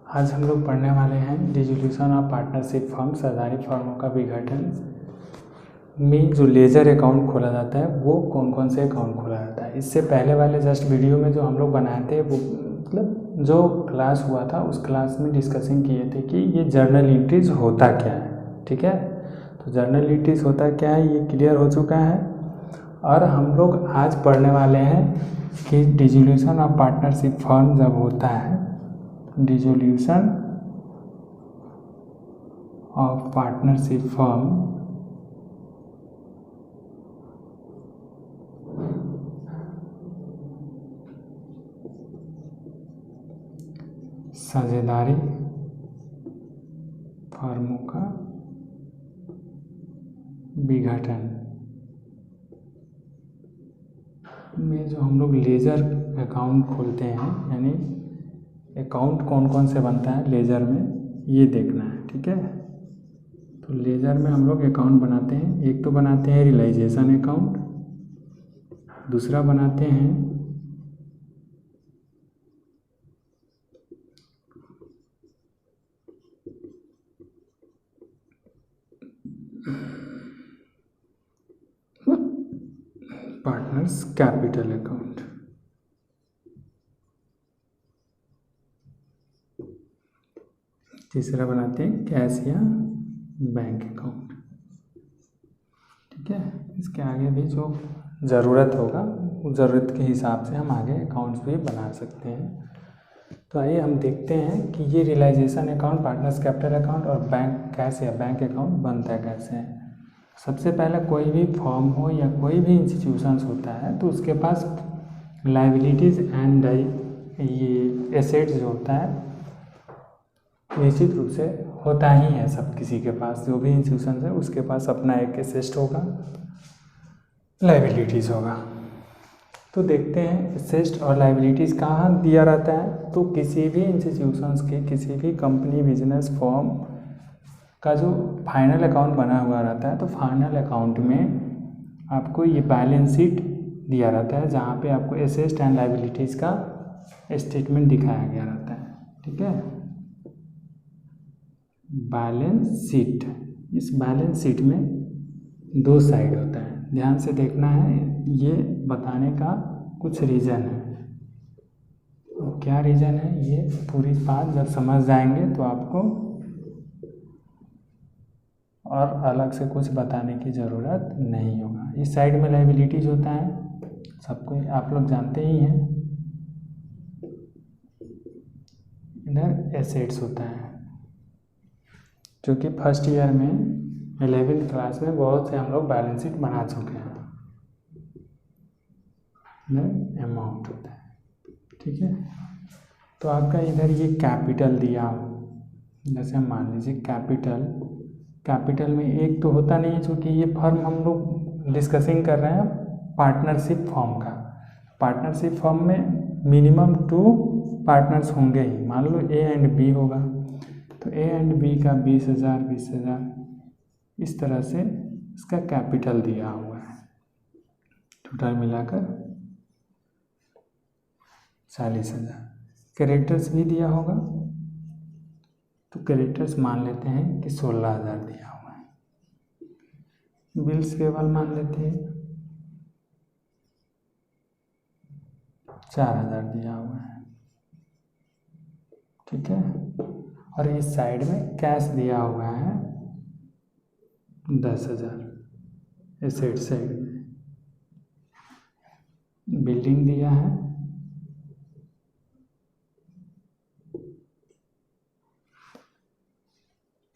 आज हम लोग पढ़ने वाले हैं डिसोल्यूशन ऑफ पार्टनरशिप फर्म, साझेदारी फर्मों का विघटन में जो लेजर अकाउंट खोला जाता है वो कौन कौन से अकाउंट खोला जाता है। इससे पहले वाले जस्ट वीडियो में जो हम लोग बनाए थे वो मतलब जो क्लास हुआ था उस क्लास में डिस्कसिंग किए थे कि ये जर्नल एंट्रीज होता क्या है। ठीक है, तो जर्नल एंट्रीज होता क्या है ये क्लियर हो चुका है। और हम लोग आज पढ़ने वाले हैं कि डिसोल्यूशन ऑफ पार्टनरशिप फर्म जब होता है, डिसोल्यूशन ऑफ पार्टनरशिप फर्म साझेदारी फर्मों का विघटन में जो हम लोग लेजर अकाउंट खोलते हैं, यानी अकाउंट कौन कौन से बनता है लेजर में ये देखना है। ठीक है, तो लेजर में हम लोग अकाउंट बनाते हैं। एक तो बनाते हैं रियलाइजेशन अकाउंट, दूसरा बनाते हैं पार्टनर्स कैपिटल अकाउंट, तीसरा बनाते हैं कैश या बैंक अकाउंट। ठीक है, इसके आगे भी जो ज़रूरत होगा उस ज़रूरत के हिसाब से हम आगे अकाउंट्स भी बना सकते हैं। तो आइए हम देखते हैं कि ये realisation account, partners capital account और बैंक कैश या बैंक अकाउंट बनता है कैसे। सबसे पहले कोई भी फर्म हो या कोई भी इंस्टीट्यूशंस होता है तो उसके पास लायबिलिटीज़ एंड ये एसेट्स जो होता है निश्चित रूप से होता ही है। सब किसी के पास, जो भी इंस्टीट्यूशन है उसके पास अपना एक एसेट होगा, लायबिलिटीज़ होगा। तो देखते हैं एसेट और लायबिलिटीज़ कहाँ दिया रहता है। तो किसी भी इंस्टीट्यूशंस के, किसी भी कंपनी बिजनेस फर्म का जो फाइनल अकाउंट बना हुआ रहता है, तो फाइनल अकाउंट में आपको ये बैलेंस शीट दिया रहता है जहाँ पे आपको एसेट एंड लायबिलिटीज़ का स्टेटमेंट दिखाया गया रहता है। ठीक है, बैलेंस शीट, इस बैलेंस शीट में दो साइड होता है, ध्यान से देखना है। ये बताने का कुछ रीज़न है। तो क्या रीज़न है, ये पूरी बात जब समझ जाएंगे तो आपको और अलग से कुछ बताने की ज़रूरत नहीं होगा। इस साइड में लायबिलिटीज़ होता है, सबको आप लोग जानते ही हैं। इधर एसेट्स होता है, जो कि फर्स्ट ईयर में 11th क्लास में बहुत से हम लोग बैलेंस शीट बना चुके हैं। इधर अमाउंट होता है। ठीक है, तो आपका इधर ये कैपिटल दिया, जैसे मान लीजिए कैपिटल में एक तो होता नहीं है, चूँकि ये फर्म हम लोग डिस्कसिंग कर रहे हैं पार्टनरशिप फर्म का। पार्टनरशिप फर्म में मिनिमम 2 पार्टनर्स होंगे ही। मान लो ए एंड बी होगा, तो ए एंड बी का 20,000 इस तरह से इसका कैपिटल दिया हुआ है। टोटल मिलाकर 40,000। क्रेडिटर्स भी दिया होगा, तो क्रेडिटर्स मान लेते हैं कि 16,000 दिया हुआ है। बिल्स पेबल मान लेते हैं 4,000 दिया हुआ है। ठीक है, और इस साइड में कैश दिया हुआ है 10,000 एसेट साइड में। बिल्डिंग दिया है,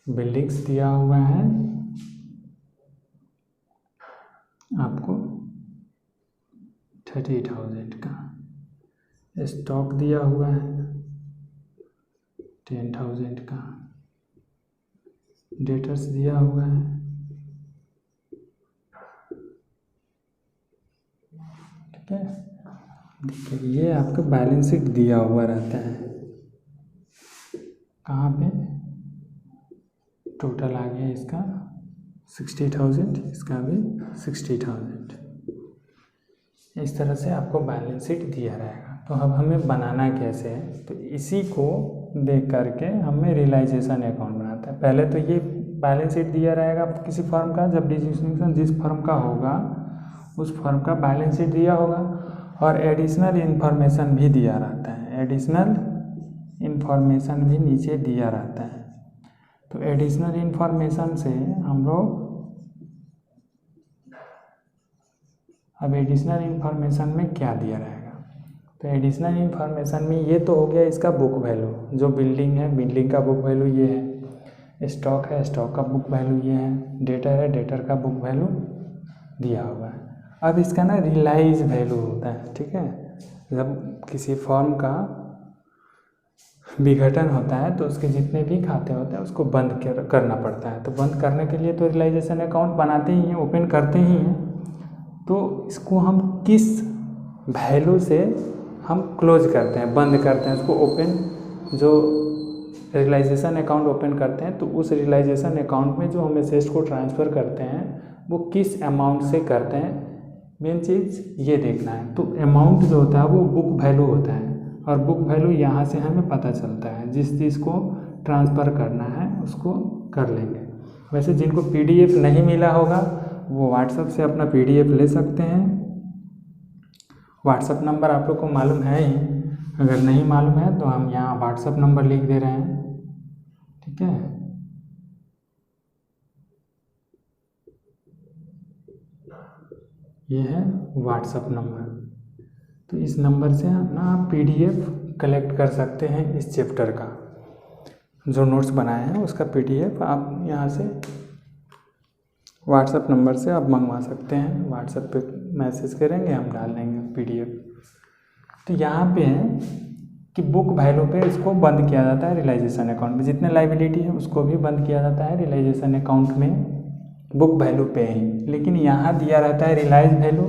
बिल्डिंग्स दिया हुआ है आपको 30,000 का। स्टॉक दिया हुआ है 10,000 का। डेटर्स दिया हुआ है, ठीक है। देखिए ये आपका बैलेंस शीट दिया हुआ रहता है। कहाँ पे टोटल आ गया इसका 60,000, इसका भी 60,000। इस तरह से आपको बैलेंस शीट दिया रहेगा। तो अब हमें बनाना कैसे है, तो इसी को देख करके हमें रियलाइजेशन अकाउंट बनाता है। पहले तो ये बैलेंस शीट दिया रहेगा किसी फर्म का, जब डिस्ट्रीब्यूशन जिस फर्म का होगा उस फर्म का बैलेंस शीट दिया होगा और एडिशनल इन्फॉर्मेशन भी दिया रहता है। एडिशनल इन्फॉर्मेशन भी नीचे दिया रहता है। तो एडिशनल इन्फॉर्मेशन से हम लोग अब एडिशनल इन्फॉर्मेशन में क्या दिया रहेगा, तो एडिशनल इन्फॉर्मेशन में ये तो हो गया इसका बुक वैल्यू, जो बिल्डिंग है बिल्डिंग का बुक वैल्यू ये है, स्टॉक है स्टॉक का बुक वैल्यू ये है, डेटर है डेटर का बुक वैल्यू दिया हुआ है। अब इसका ना रियलाइज वैल्यू होता है, ठीक है। जब किसी फर्म का विघटन होता है तो उसके जितने भी खाते होते हैं उसको बंद करना पड़ता है। तो बंद करने के लिए तो रियलाइजेशन अकाउंट बनाते ही हैं, ओपन करते ही हैं। तो इसको हम किस वैल्यू से हम क्लोज करते हैं, बंद करते हैं उसको, ओपन जो रियलाइजेशन अकाउंट ओपन करते हैं तो उस रियलाइजेशन अकाउंट में जो हम एसेट्स को ट्रांसफ़र करते हैं वो किस अमाउंट से करते हैं, मेन चीज़ ये देखना है। तो अमाउंट जो होता है वो बुक वैल्यू होता है और बुक वैल्यू यहाँ से हमें पता चलता है। जिस चीज़ को ट्रांसफ़र करना है उसको कर लेंगे। वैसे जिनको PDF नहीं मिला होगा वो व्हाट्सएप से अपना PDF ले सकते हैं। व्हाट्सएप नंबर आप लोग को मालूम है ही, अगर नहीं मालूम है तो हम यहाँ व्हाट्सएप नंबर लिख दे रहे हैं, ठीक है। ये है व्हाट्सएप नंबर। तो इस नंबर से ना आप PDF कलेक्ट कर सकते हैं इस चैप्टर का, जो नोट्स बनाए हैं उसका PDF आप यहाँ से व्हाट्सएप नंबर से आप मंगवा सकते हैं। व्हाट्सएप पे मैसेज करेंगे, हम डाल देंगे PDF। तो यहाँ पे है कि बुक वैल्यू पे इसको बंद किया जाता है रियलाइजेशन अकाउंट में। जितने लाइबिलिटी है उसको भी बंद किया जाता है रियलाइजेशन अकाउंट में बुक वैल्यू पे ही। लेकिन यहाँ दिया रहता है रियलाइज वैल्यू,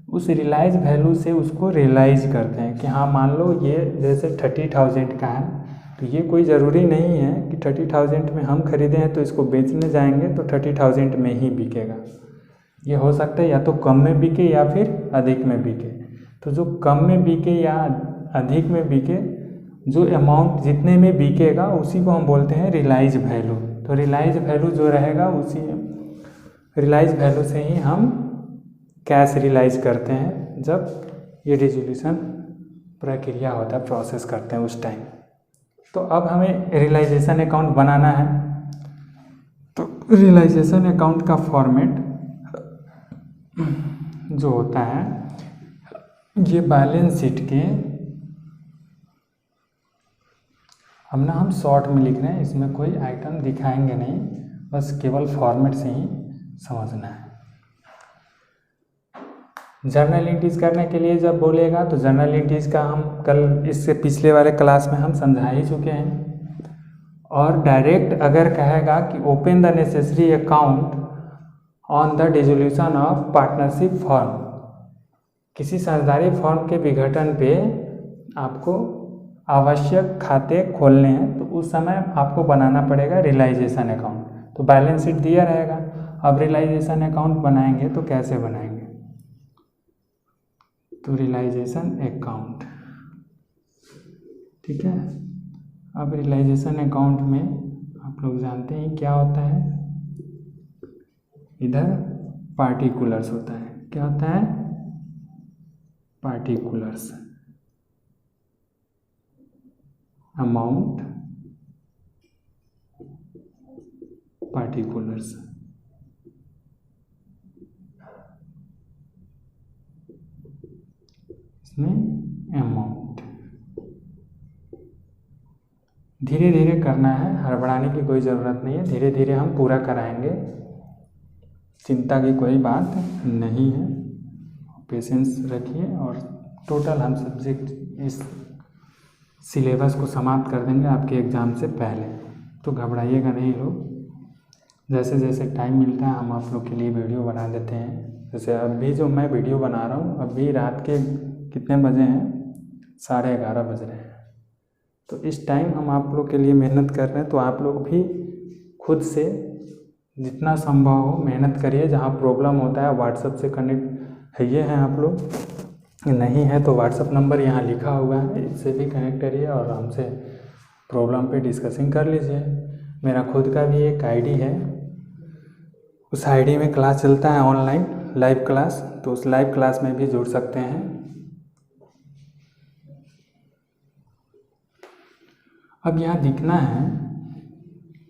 उस रियलाइज वैल्यू से उसको रियलाइज करते हैं कि हाँ मान लो ये जैसे 30,000 का है तो ये कोई ज़रूरी नहीं है कि 30,000 में हम खरीदे हैं तो इसको बेचने जाएंगे तो 30,000 में ही बिकेगा। ये हो सकता है या तो कम में बिके या फिर अधिक में बिके। तो जो कम में बिके या अधिक में बिके, जो अमाउंट जितने में बिकेगा उसी को हम बोलते हैं रियलाइज वैल्यू। तो रियलाइज वैल्यू जो रहेगा उसी रियलाइज वैल्यू से ही हम कैश रियलाइज करते हैं जब ये डिसोल्यूशन प्रक्रिया होता है, प्रोसेस करते हैं उस टाइम। तो अब हमें रियलाइजेशन अकाउंट बनाना है। तो रियलाइजेशन अकाउंट का फॉर्मेट जो होता है ये बैलेंस शीट के हम शॉर्ट में लिख रहे हैं, इसमें कोई आइटम दिखाएंगे नहीं, बस केवल फॉर्मेट से ही समझना है। जर्नल एंट्रीज करने के लिए जब बोलेगा तो जर्नल एंट्रीज का हम कल इससे पिछले वाले क्लास में हम समझा ही चुके हैं। और डायरेक्ट अगर कहेगा कि open the necessary account on the dissolution of partnership firm, किसी साझेदारी फर्म के विघटन पे आपको आवश्यक खाते खोलने हैं तो उस समय आपको बनाना पड़ेगा रियलाइजेशन अकाउंट। तो बैलेंस शीट दिया रहेगा। अब रियलाइजेशन अकाउंट बनाएंगे तो कैसे बनाएंगे, तो रियलाइजेशन अकाउंट, ठीक है। अब रियलाइजेशन अकाउंट में आप लोग जानते हैं क्या होता है, इधर पार्टिकुलर्स होता है। क्या होता है, पार्टिकुलर्स, अमाउंट, पार्टिकुलर्स। इसमें अमाउंट धीरे धीरे करना है, हड़बड़ाने की कोई ज़रूरत नहीं है, धीरे धीरे हम पूरा कराएंगे, चिंता की कोई बात नहीं है। पेशेंस रखिए और टोटल हम सब्जेक्ट इस सिलेबस को समाप्त कर देंगे आपके एग्ज़ाम से पहले। तो घबराइएगा नहीं लोग, जैसे जैसे टाइम मिलता है हम आप लोग के लिए वीडियो बना देते हैं। जैसे अभी जो मैं वीडियो बना रहा हूँ, अभी रात के कितने बजे हैं, 11:30 बज रहे हैं। तो इस टाइम हम आप लोग के लिए मेहनत कर रहे हैं। तो आप लोग भी खुद से जितना संभव हो मेहनत करिए। जहाँ प्रॉब्लम होता है व्हाट्सएप से कनेक्ट है, ये हैं आप लोग, नहीं है तो व्हाट्सएप नंबर यहाँ लिखा हुआ है, इससे भी कनेक्ट करिए और हमसे प्रॉब्लम पे डिस्कसिंग कर लीजिए। मेरा खुद का भी एक आईडी है, उस आईडी में क्लास चलता है ऑनलाइन लाइव क्लास, तो उस लाइव क्लास में भी जुड़ सकते हैं। अब यहाँ दिखना है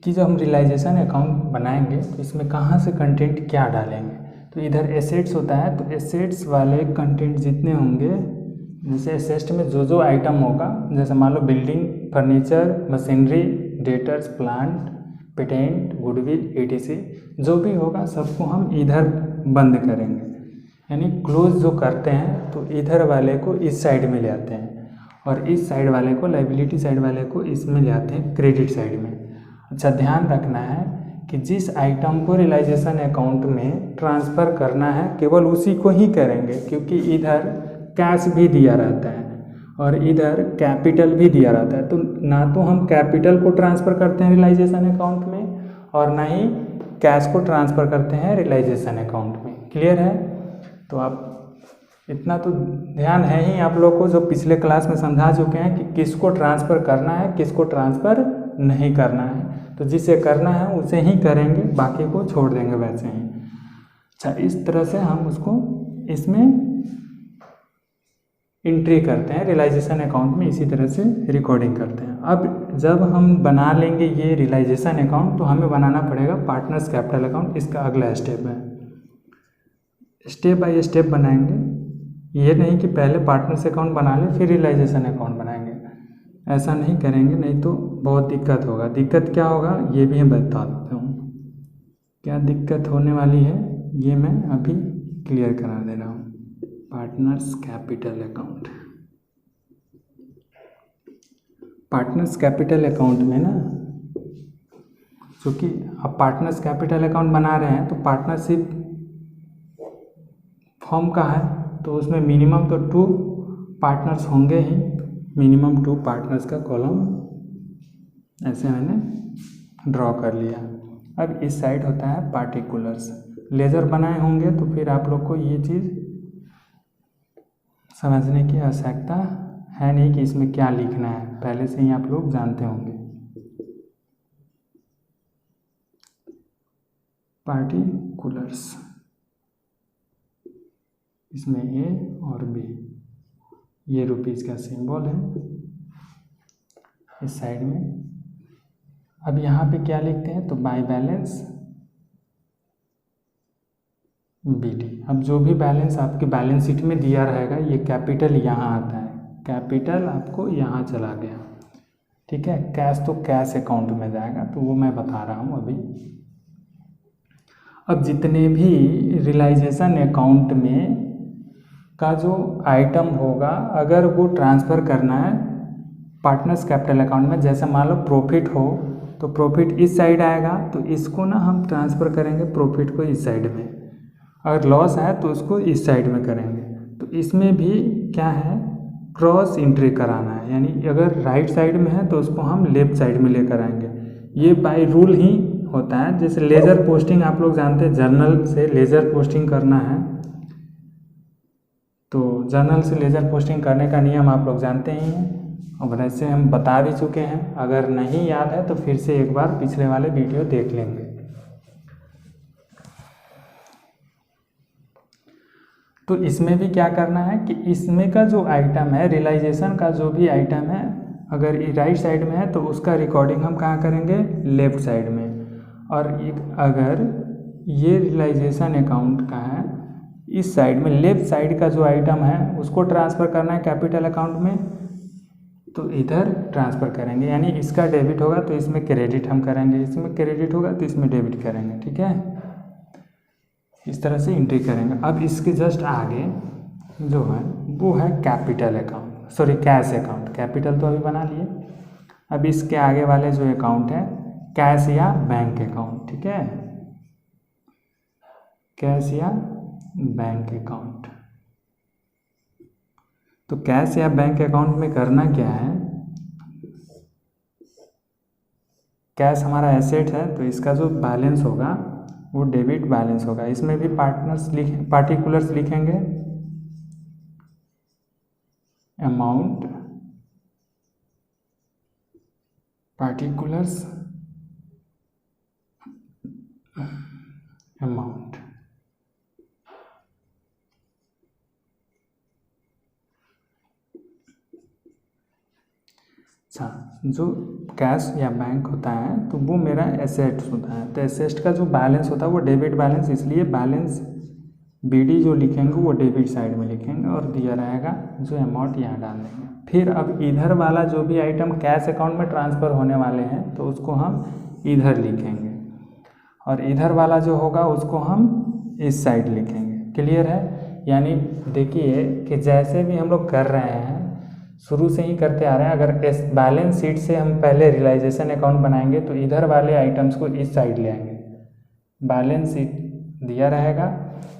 कि जब हम रियलाइजेशन अकाउंट बनाएंगे तो इसमें कहाँ से कंटेंट क्या डालेंगे। तो इधर एसेट्स होता है, तो एसेट्स वाले कंटेंट जितने होंगे, जैसे एसेट्स में जो जो आइटम होगा, जैसे मान लो building, furniture, machinery, debtors, plant, patent, goodwill, ETC, जो भी होगा सबको हम इधर बंद करेंगे। यानी क्लोज जो करते हैं तो इधर वाले को इस साइड में ले आते हैं और इस साइड वाले को, लाइबिलिटी साइड वाले को इसमें ले आते हैं क्रेडिट साइड में। अच्छा, ध्यान रखना है कि जिस आइटम को रियलाइजेशन अकाउंट में ट्रांसफ़र करना है केवल उसी को ही करेंगे, क्योंकि इधर कैश भी दिया रहता है और इधर कैपिटल भी दिया रहता है। तो ना तो हम कैपिटल को ट्रांसफ़र करते हैं रियलाइजेशन अकाउंट में और ना ही कैश को ट्रांसफ़र करते हैं रियलाइजेशन अकाउंट में। क्लियर है? तो आप इतना तो ध्यान है ही आप लोग को, जो पिछले क्लास में समझा चुके हैं कि किसको ट्रांसफ़र करना है, किसको ट्रांसफ़र नहीं करना है। तो जिसे करना है उसे ही करेंगे, बाकी को छोड़ देंगे वैसे ही। अच्छा, इस तरह से हम उसको इसमें एंट्री करते हैं रियलाइजेशन अकाउंट में, इसी तरह से रिकॉर्डिंग करते हैं। अब जब हम बना लेंगे ये रियलाइजेशन अकाउंट, तो हमें बनाना पड़ेगा पार्टनर्स कैपिटल अकाउंट। इसका अगला स्टेप है, स्टेप बाय स्टेप बनाएंगे। ये नहीं कि पहले पार्टनर्स अकाउंट बना ले फिर रियलाइजेशन अकाउंट बनाएंगे, ऐसा नहीं करेंगे, नहीं तो बहुत दिक्कत होगा। दिक्कत क्या होगा ये भी मैं बता देता हूँ, क्या दिक्कत होने वाली है ये मैं अभी क्लियर करा दे रहा हूँ। Partners capital account, partners capital account में ना, क्योंकि अब पार्टनर्स कैपिटल अकाउंट बना रहे हैं तो पार्टनरशिप फॉर्म का है, तो उसमें मिनिमम तो 2 पार्टनर्स होंगे ही, मिनिमम 2 पार्टनर्स का कॉलम ऐसे मैंने ड्रॉ कर लिया। अब इस साइड होता है पार्टिकुलर्स, लेजर बनाए होंगे तो फिर आप लोग को ये चीज़ समझने की आवश्यकता है नहीं कि इसमें क्या लिखना है, पहले से ही आप लोग जानते होंगे। पार्टिकुलर्स, इसमें ए और बी, ये रुपीज़ का सिंबल है इस साइड में। अब यहाँ पे क्या लिखते हैं, तो बाय बैलेंस BD। अब जो भी बैलेंस आपके बैलेंस शीट में दिया रहेगा, ये कैपिटल यहाँ आता है, कैपिटल आपको यहाँ चला गया, ठीक है। कैश तो कैश अकाउंट में जाएगा, तो वो मैं बता रहा हूँ अभी। अब जितने भी रियलाइजेशन अकाउंट में का जो आइटम होगा, अगर वो ट्रांसफ़र करना है पार्टनर्स कैपिटल अकाउंट में, जैसे मान लो प्रॉफिट हो तो प्रॉफिट इस साइड आएगा, तो इसको ना हम ट्रांसफ़र करेंगे प्रॉफिट को इस साइड में। अगर लॉस है तो उसको इस साइड में करेंगे। तो इसमें भी क्या है, क्रॉस एंट्री कराना है, यानी अगर राइट साइड में है तो उसको हम लेफ्ट साइड में लेकर आएंगे। ये बाय रूल ही होता है। जैसे लेजर पोस्टिंग आप लोग जानते हैं, जर्नल से लेजर पोस्टिंग करना है, तो जर्नल से लेजर पोस्टिंग करने का नियम आप लोग जानते ही हैं, और वैसे हम बता भी चुके हैं। अगर नहीं याद है तो फिर से एक बार पिछले वाले वीडियो देख लेंगे। तो इसमें भी क्या करना है कि इसमें का जो आइटम है, रियलाइजेशन का जो भी आइटम है, अगर ये राइट साइड में है तो उसका रिकॉर्डिंग हम कहाँ करेंगे, लेफ्ट साइड में। और एक अगर ये रियलाइजेशन अकाउंट का है, इस साइड में लेफ्ट साइड का जो आइटम है उसको ट्रांसफ़र करना है कैपिटल अकाउंट में, तो इधर ट्रांसफ़र करेंगे। यानी इसका डेबिट होगा तो इसमें क्रेडिट हम करेंगे, इसमें क्रेडिट होगा तो इसमें डेबिट करेंगे, ठीक है। इस तरह से एंट्री करेंगे। अब इसके जस्ट आगे जो है वो है capital account, sorry cash account. Capital तो अभी बना लिए। अब इसके आगे वाले जो अकाउंट है कैश या बैंक अकाउंट, ठीक है, कैश या बैंक अकाउंट। तो कैश या बैंक अकाउंट में करना क्या है, कैश हमारा एसेट है तो इसका जो बैलेंस होगा वो डेबिट बैलेंस होगा। इसमें भी पार्टिकुलर्स लिखेंगे, अमाउंट पार्टिकुलर्स अमाउंट। अच्छा, जो कैश या बैंक होता है तो वो मेरा एसेट्स होता है, तो एसेट्स का जो बैलेंस होता है वो डेबिट बैलेंस, इसलिए बैलेंस बीडी जो लिखेंगे वो डेबिट साइड में लिखेंगे और दिया रहेगा जो अमाउंट यहाँ डाल देंगे। फिर अब इधर वाला जो भी आइटम कैश अकाउंट में ट्रांसफ़र होने वाले हैं तो उसको हम इधर लिखेंगे और इधर वाला जो होगा उसको हम इस साइड लिखेंगे। क्लियर है? यानी देखिए कि जैसे भी हम लोग कर रहे हैं शुरू से ही करते आ रहे हैं, अगर इस बैलेंस शीट से हम पहले रियलाइजेशन अकाउंट बनाएंगे तो इधर वाले आइटम्स को इस साइड ले आएंगे, बैलेंस शीट दिया रहेगा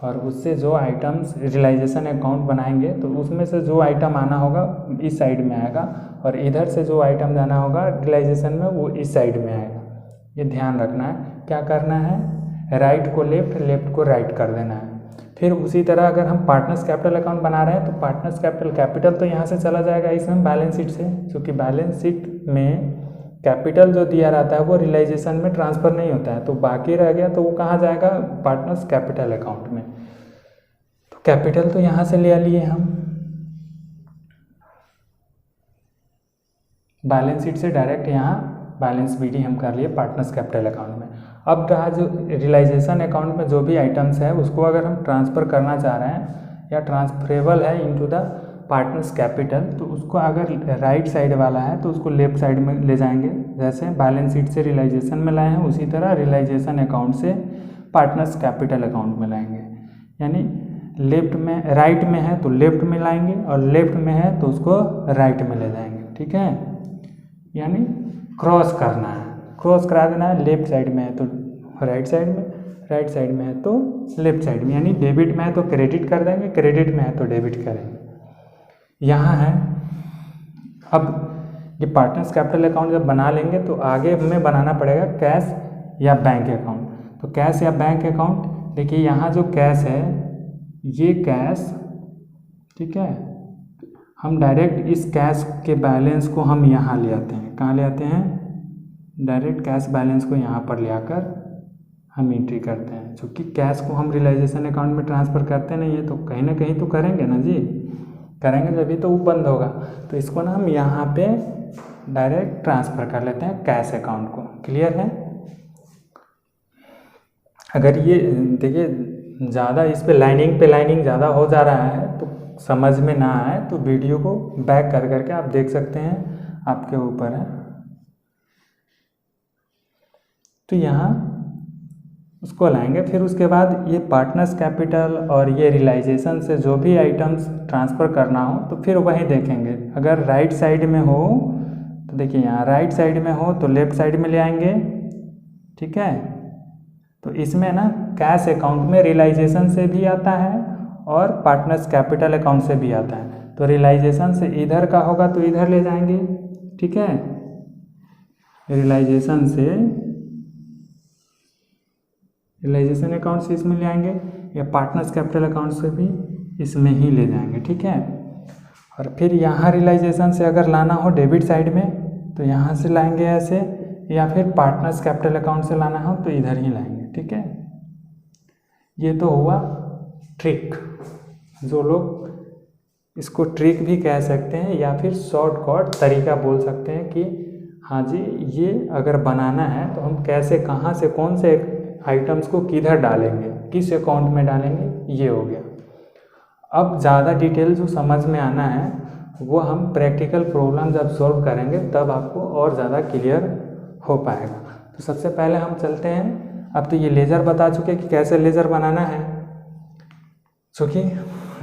और उससे जो आइटम्स रियलाइजेशन अकाउंट बनाएंगे तो उसमें से जो आइटम आना होगा इस साइड में आएगा और इधर से जो आइटम जाना होगा रियलाइजेशन में वो इस साइड में आएगा। ये ध्यान रखना है। क्या करना है? राइट को लेफ्ट, लेफ्ट को राइट कर देना है। फिर उसी तरह अगर हम पार्टनर्स कैपिटल अकाउंट बना रहे हैं तो पार्टनर्स कैपिटल तो यहाँ से चला जाएगा इसमें बैलेंस शीट से, क्योंकि बैलेंस शीट में कैपिटल जो दिया रहता है वो रियलाइजेशन में ट्रांसफ़र नहीं होता है, तो बाकी रह गया तो वो कहाँ जाएगा? पार्टनर्स कैपिटल अकाउंट में। तो कैपिटल तो यहाँ से ले लिए हम, बैलेंस शीट से डायरेक्ट यहाँ बैलेंस बीडी हम कर लिए पार्टनर्स कैपिटल अकाउंट में। अब रहा जो रियलाइजेशन अकाउंट में जो भी आइटम्स है उसको अगर हम ट्रांसफ़र करना चाह रहे हैं या ट्रांसफरेबल है इनटू द पार्टनर्स कैपिटल, तो उसको अगर राइट साइड वाला है तो उसको लेफ्ट साइड में ले जाएंगे। जैसे बैलेंस शीट से रियलाइजेशन में लाए हैं उसी तरह रियलाइजेशन अकाउंट से पार्टनर्स कैपिटल अकाउंट में लाएंगे। यानी लेफ्ट में, राइट में है तो लेफ्ट में लाएंगे और लेफ्ट में है तो उसको राइट में ले जाएंगे। ठीक है? यानी क्रॉस करना है, क्रॉस करा देना है। लेफ्ट साइड में है तो राइट साइड में, राइट साइड में है तो लेफ्ट साइड में। यानी डेबिट में है तो क्रेडिट कर देंगे, क्रेडिट में है तो डेबिट करेंगे। यहाँ है अब ये पार्टनर्स कैपिटल अकाउंट जब बना लेंगे तो आगे हमें बनाना पड़ेगा कैश या बैंक अकाउंट। तो कैश या बैंक अकाउंट, देखिए यहाँ जो कैश है ये कैश, ठीक है, हम डायरेक्ट इस कैश के बैलेंस को हम यहाँ ले आते हैं। कहाँ ले आते हैं? डायरेक्ट कैश बैलेंस को यहाँ पर ले आकर हम एंट्री करते हैं। चूँकि कैश को हम रियलाइजेशन अकाउंट में ट्रांसफ़र करते नहीं है तो कहीं ना कहीं तो करेंगे ना जी, करेंगे जभी तो वो बंद होगा। तो इसको ना हम यहाँ पे डायरेक्ट ट्रांसफ़र कर लेते हैं कैश अकाउंट को। क्लियर है? अगर ये देखिए ज़्यादा इस पे लाइनिंग ज़्यादा हो जा रहा है तो समझ में ना आए तो वीडियो को बैक कर करके आप देख सकते हैं, आपके ऊपर है। तो यहाँ उसको लाएंगे। फिर उसके बाद ये पार्टनर्स कैपिटल और ये रियलाइजेशन से जो भी आइटम्स ट्रांसफ़र करना हो तो फिर वहीं देखेंगे। अगर राइट साइड में हो तो देखिए यहाँ राइट साइड में हो तो लेफ्ट साइड में ले आएंगे। ठीक है? तो इसमें ना कैश अकाउंट में रियलाइजेशन से भी आता है और पार्टनर्स कैपिटल अकाउंट से भी आता है। तो रियलाइजेशन से इधर का होगा तो इधर ले जाएंगे। ठीक है? रियलाइजेशन से रियलाइजेशन अकाउंट से इसमें ले आएंगे या पार्टनर्स कैपिटल अकाउंट से भी इसमें ही ले जाएंगे। ठीक है? और फिर यहाँ रियलाइजेशन से अगर लाना हो डेबिट साइड में तो यहाँ से लाएंगे ऐसे, या फिर पार्टनर्स कैपिटल अकाउंट से लाना हो तो इधर ही लाएंगे। ठीक है? ये तो हुआ ट्रिक, जो लोग इसको ट्रिक भी कह सकते हैं या फिर शॉर्टकट तरीका बोल सकते हैं कि हाँ जी ये अगर बनाना है तो हम कैसे, कहाँ से, कौन से आइटम्स को किधर डालेंगे, किस अकाउंट में डालेंगे, ये हो गया। अब ज़्यादा डिटेल जो समझ में आना है वो हम प्रैक्टिकल प्रॉब्लम जब सॉल्व करेंगे तब आपको और ज़्यादा क्लियर हो पाएगा। तो सबसे पहले हम चलते हैं। अब तो ये लेज़र बता चुके कि कैसे लेज़र बनाना है, क्योंकि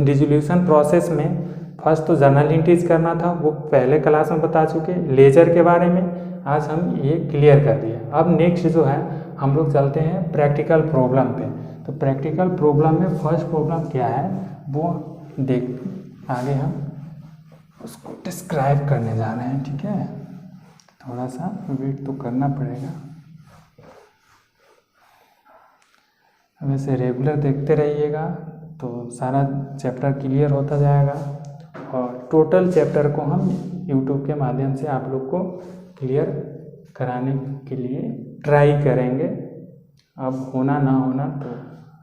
डिसोल्यूशन प्रोसेस में फर्स्ट तो जर्नल एंट्रीज करना था, वो पहले क्लास में बता चुके। लेज़र के बारे में आज हम ये क्लियर कर दिए। अब नेक्स्ट जो है हम लोग चलते हैं प्रैक्टिकल प्रॉब्लम पे। तो प्रैक्टिकल प्रॉब्लम में फर्स्ट प्रॉब्लम क्या है वो देख आगे हम उसको डिस्क्राइब करने जा रहे हैं। ठीक है? थोड़ा सा वेट तो करना पड़ेगा। वैसे रेगुलर देखते रहिएगा तो सारा चैप्टर क्लियर होता जाएगा और टोटल चैप्टर को हम यूट्यूब के माध्यम से आप लोग को क्लियर कराने के लिए ट्राई करेंगे। अब होना ना होना तो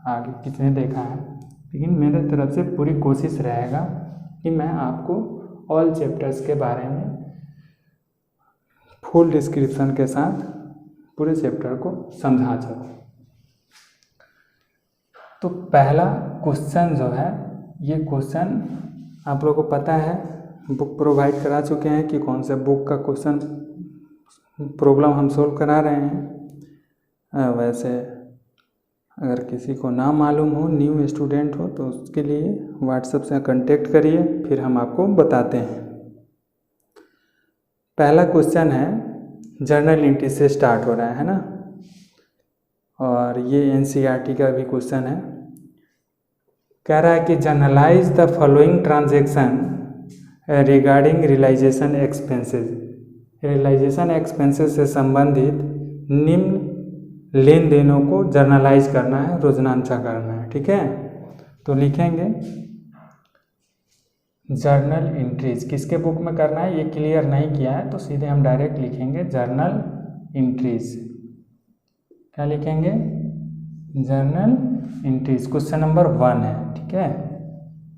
आगे किसने देखा है, लेकिन मेरे तरफ से पूरी कोशिश रहेगा कि मैं आपको ऑल चैप्टर्स के बारे में फुल डिस्क्रिप्शन के साथ पूरे चैप्टर को समझा सकूँ। तो पहला क्वेश्चन जो है, ये क्वेश्चन आप लोगों को पता है, बुक प्रोवाइड करा चुके हैं कि कौन से बुक का क्वेश्चन प्रॉब्लम हम सोल्व करा रहे हैं। वैसे अगर किसी को ना मालूम हो, न्यू स्टूडेंट हो, तो उसके लिए व्हाट्सएप से कांटेक्ट करिए, फिर हम आपको बताते हैं। पहला क्वेश्चन है, जर्नल एंट्री से स्टार्ट हो रहा है ना, और ये एनसीईआरटी का भी क्वेश्चन है। कह रहा है कि journalise the following transaction regarding realisation expenses. Realisation expenses से संबंधित निम्न लेन देनों को जर्नलाइज करना है, रोजनांचा करना है। ठीक है, तो लिखेंगे जर्नल एंट्रीज किसके बुक में करना है, ये क्लियर नहीं किया है, तो सीधे हम डायरेक्ट लिखेंगे जर्नल एंट्रीज। क्या लिखेंगे, जर्नल एंट्रीज। क्वेश्चन नंबर 1 है। ठीक है,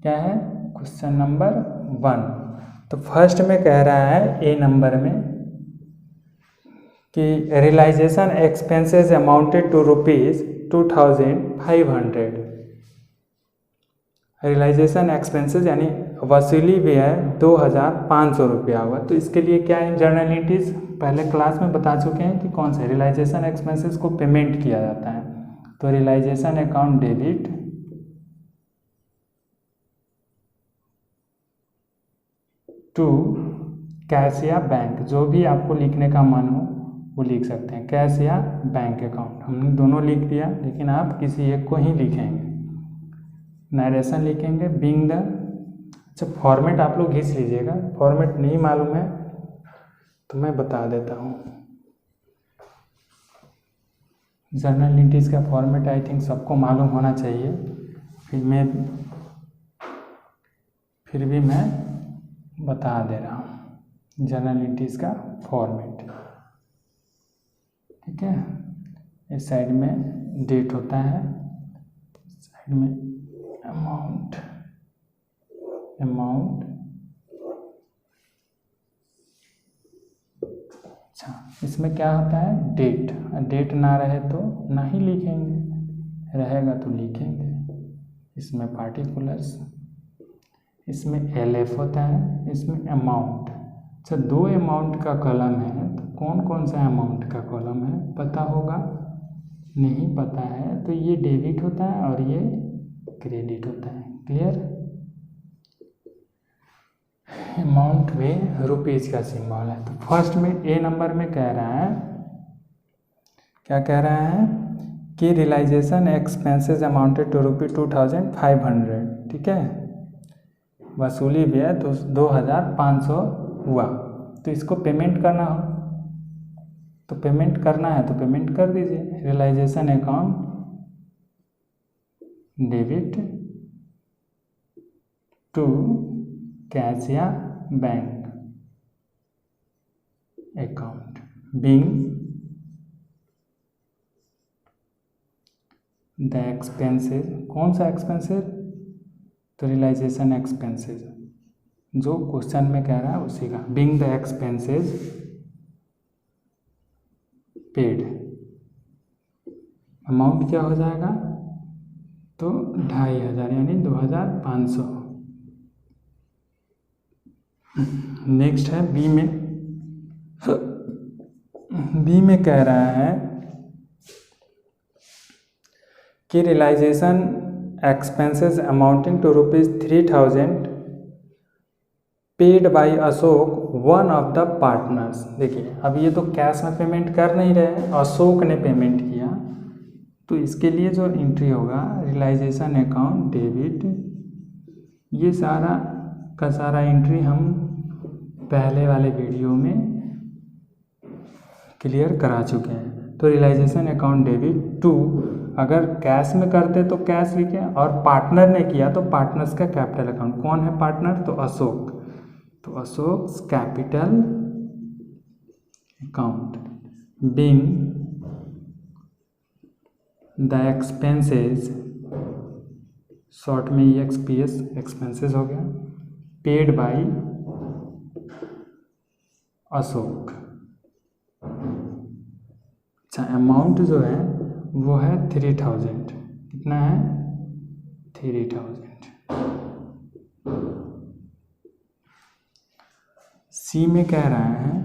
क्या है, क्वेश्चन नंबर 1। तो फर्स्ट में कह रहा है ए नंबर में कि realisation expenses amounted to ₹2500। Realisation expenses यानी वसूली व्यय 2500 रुपया हुआ। तो इसके लिए क्या है, जर्नल एंट्रीज पहले क्लास में बता चुके हैं कि कौन से रियलाइजेशन एक्सपेंसेस को पेमेंट किया जाता है। तो realisation account debit to cash या बैंक, जो भी आपको लिखने का मन हो वो लिख सकते हैं, कैश या बैंक अकाउंट। हमने दोनों लिख दिया, लेकिन आप किसी एक को ही लिखेंगे। नरेशन लिखेंगे बीइंग द, अच्छा फॉर्मेट आप लोग घिस लीजिएगा, फॉर्मेट नहीं मालूम है तो मैं बता देता हूँ। जर्नल एंट्रीज का फॉर्मेट आई थिंक सबको मालूम होना चाहिए, फिर भी मैं बता दे रहा हूँ जर्नल एंट्रीज का फॉर्मेट। ठीक है, इस साइड में डेट होता है, साइड में अमाउंट, अच्छा इसमें क्या होता है, डेट। डेट ना रहे तो ना ही लिखेंगे, रहेगा तो लिखेंगे। इसमें पार्टिकुलर्स, इसमें LF होता है, इसमें अमाउंट। अच्छा, 2 अमाउंट का कॉलम है, तो कौन कौन सा अमाउंट का कॉलम है पता होगा, नहीं पता है तो ये डेबिट होता है और ये क्रेडिट होता है। क्लियर, अमाउंट में रुपीज का सिंबल है। तो फर्स्ट में ए नंबर में कह रहा है, क्या कह रहा है कि रियलाइजेशन एक्सपेंसेस अमाउंटेड टू ₹2500। ठीक है, वसूली व्यय 2500 हुआ। तो इसको पेमेंट करना हो तो पेमेंट करना है तो पेमेंट कर दीजिए। Realisation account debit to cash या bank account being the expenses. कौन सा एक्सपेंसेस, तो रियलाइजेशन एक्सपेंसेस जो क्वेश्चन में कह रहा है उसी का, being the expenses paid. Amount क्या हो जाएगा, तो 2500 यानी 2500। नेक्स्ट है बी में कह रहा है कि realisation expenses amounting to ₹3000 paid by Ashok one of the partners. देखिए अब ये तो कैश में पेमेंट कर नहीं रहे, अशोक ने पेमेंट किया, तो इसके लिए जो एंट्री होगा रियलाइजेशन अकाउंट डेबिट, ये सारा का सारा एंट्री हम पहले वाले वीडियो में क्लियर करा चुके हैं। तो रियलाइजेशन अकाउंट डेबिट टू, अगर कैश में करते तो कैश लिखे, और पार्टनर ने किया तो पार्टनर्स का कैपिटल अकाउंट। कौन है पार्टनर, तो अशोक, तो Ashok capital account. being the expenses, short में EXPS एक्सपेंसेस हो गया, पेड बाई अशोक। अच्छा, अमाउंट जो है वो है 3000। कितना है? 3000। सी में कह रहा है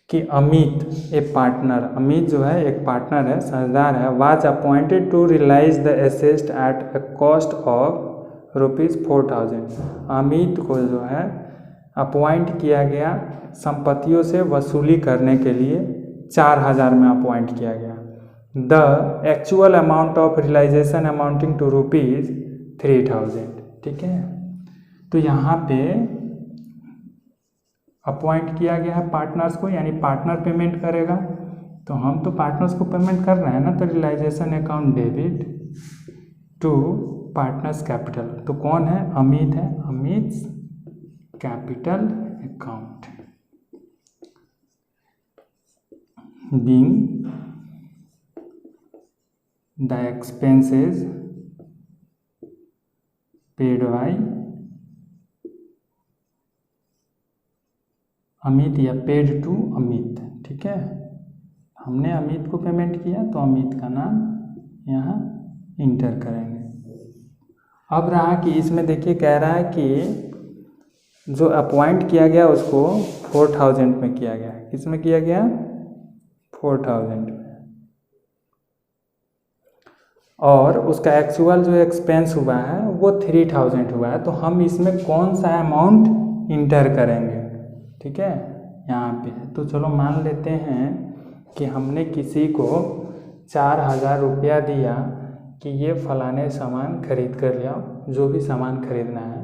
कि अमित एक पार्टनर, अमित जो है एक पार्टनर है, साझेदार है, was appointed to realise the asset at a cost of ₹4000। Amit को जो है अपॉइंट किया गया संपत्तियों से वसूली करने के लिए 4000 में अपॉइंट किया गया। The actual amount of realisation amounting to ₹3000। ठीक है, तो यहाँ पे अपॉइंट किया गया है पार्टनर्स को, यानी पार्टनर पेमेंट करेगा। तो हम तो पार्टनर्स को पेमेंट कर रहे हैं ना, तो realisation account debit to partners capital. तो कौन है? अमित है, Amit capital account being the expenses paid by Amit या पेड टू अमित। ठीक है, हमने अमित को पेमेंट किया तो अमित का नाम यहाँ इंटर करेंगे। अब रहा कि इसमें देखिए कह रहा है कि जो अपॉइंट किया गया उसको 4000 में किया गया। किस में किया गया? 4000 में। और उसका एक्चुअल जो एक्सपेंस हुआ है वो 3000 हुआ है। तो हम इसमें कौन सा अमाउंट इंटर करेंगे? ठीक है, यहाँ पे तो चलो मान लेते हैं कि हमने किसी को 4000 रुपया दिया कि ये फलाने सामान खरीद कर ले आओ, जो भी सामान खरीदना है,